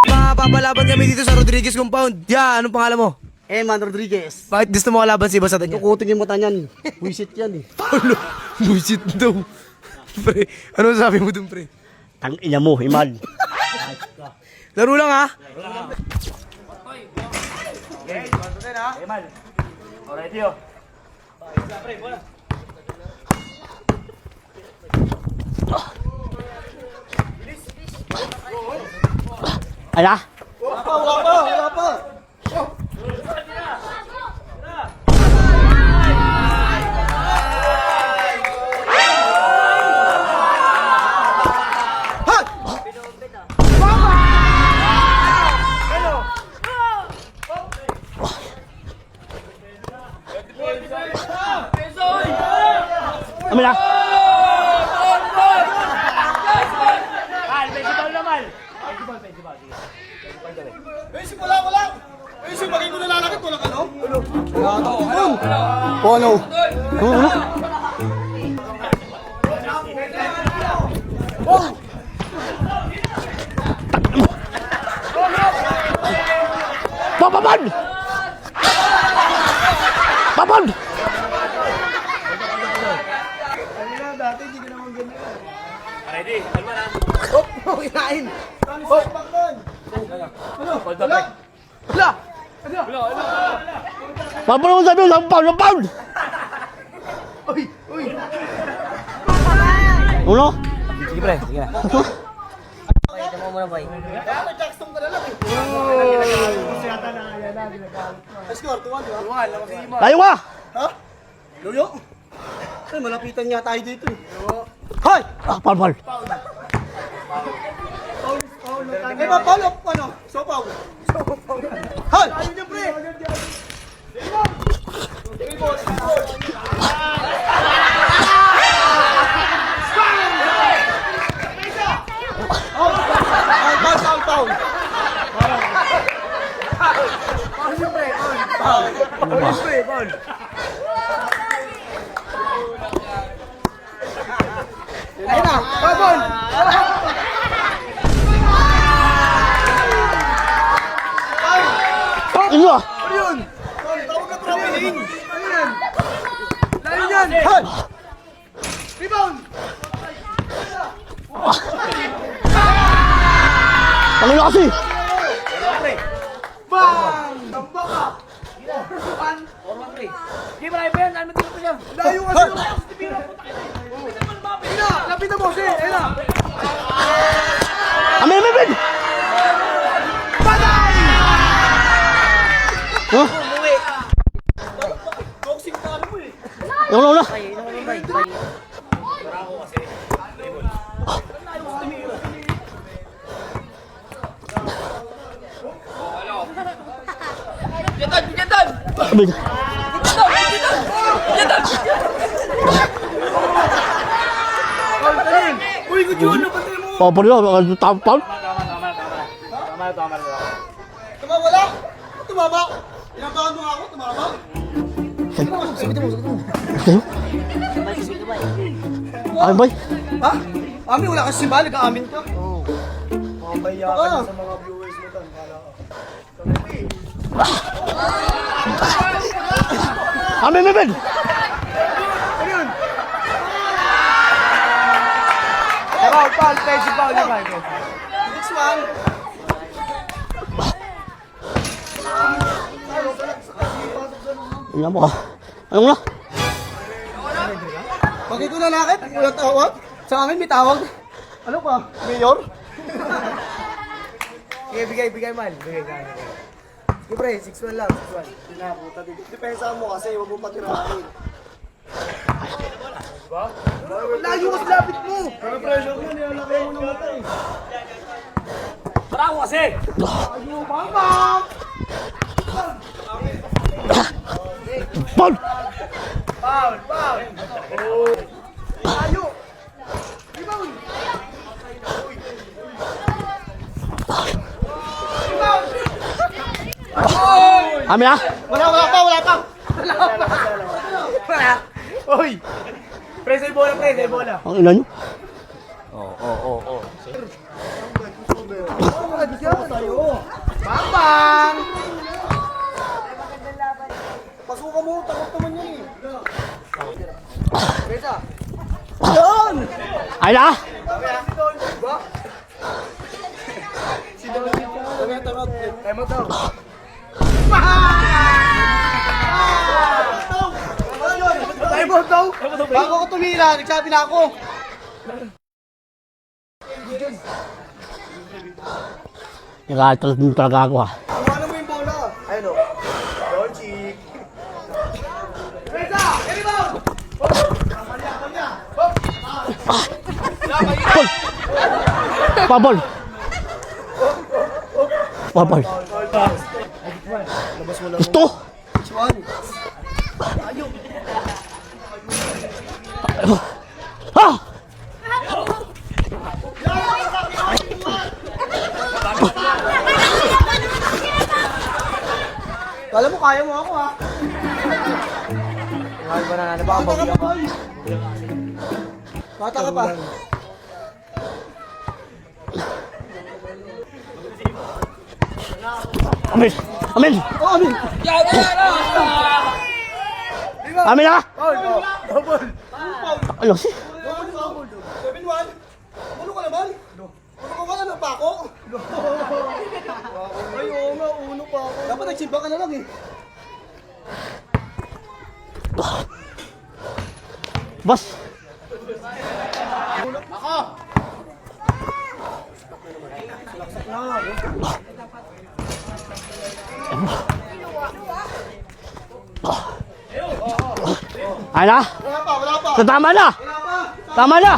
Mapapalaban kami dito sa Rodriguez Compound. Yan, anong pangalan mo? Eman Rodriguez. Bakit gusto mo kalaban si Boss Adanya? Tukutin yung mata niyan. Buisit yan eh. Paulo, bullshit daw. Pre, ano sabi mo dun, pre? Tang ina mo, Iman. Laro lang ha? Ala? Wala pa. Amin na. Wala. Messi, bagay mo nalalakit. Walang ano? Ano? Papaman! Papaman! Kinain. Papaman mo sabi, lampaw! Uno? Sige pre, sige na. Score, 2-1. Tayo ka! Ha? Luyo? Ay, malapitan nga tayo dito eh. Hoy! Ah, pal. Eh, Paul, ano? Sopaw. Hoy! Ayun niya, pre. Paul. Ayun na, Paul! Ano ah? Ano yun? Tawag na traveling. Ano yan? Layo yan! Hoy! Rebound! Ano na kasi? Bang! Tamba ka! Layo kasi yung Ayun na! Lapitan mo, si! Ayun na! Amin! Patay! Huh? Boxing pa ano mo eh. Una. Amin. Uy, good yun. Napatay mo. Papal yun. Pal. Tumawala? Tumama? Inabahan mo nga ako, tumama? Ay, boy. Ha? Amin, wala kasi ba? Nag-aamin ka? Oo. Mamaya ka na sa mga viewers mo tan. Amin. Paul, pwede si Paul naman. Next one. Ano mo? Ano na? Bakit ko nanakit? Walang tawag? Sa amin may tawag. Ano ka? Mayor? Sige, bigay man. Bigay. Sige pre, 6-1 lang, 6-1. Pinaputa din. Depensa mo kasi, huwag mo patirahin. Layo mas lapit mo! Pero pressure mo, nilalaki mo ng mata eh. Pal. Layo! Amin ah. Wala pa. Hoy! Pre, sa bola, pre, sa bola. Ang ina nyo. Bang! Pasukan mo, takot naman yan eh. Besa. Doon! Ay na! Time out daw. Time out daw? Bago ko tumira, nagsabi na ako. Nakatalad mo talaga ako ha. Ano mo yung bola? Ayun o. Donchik. Besa! Rebound! Pabol! Pabol! Gusto! Chuan. Ha! Kala mo, kaya mo ako ha. Mahal ba na baka bawi ako? Bata ka pa. Amin! Amin! Oh, amin! Amin na! Double! Ano si? 7-1. Ano ka naman? Ano ka na pa ako? Ay, oo nga, uno pa ako. Dapat nagsimba ka na lang eh. Boss! Ako! Ay na! Wala pa, wala pa! So, tama na! Wala pa! Tama na!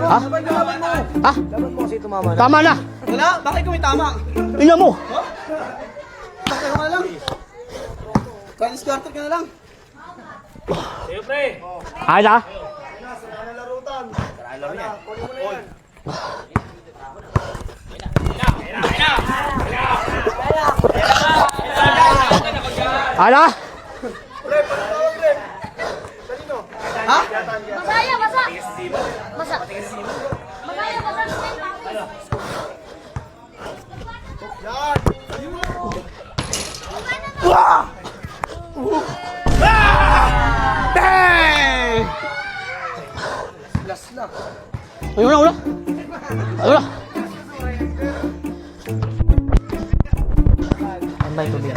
Ha? Ha? Dapat mo kasi tumama na. Tama na! Wala? Bakit kung may tama? Ina mo! Bakit ka na lang? Chinese quarter ka na lang. Ay na! Ay na! Ha? Masaya, masa. Masa. Masaya, masa. Dang! Last na. Ayun na, wala! Ayun na! Antay tubig.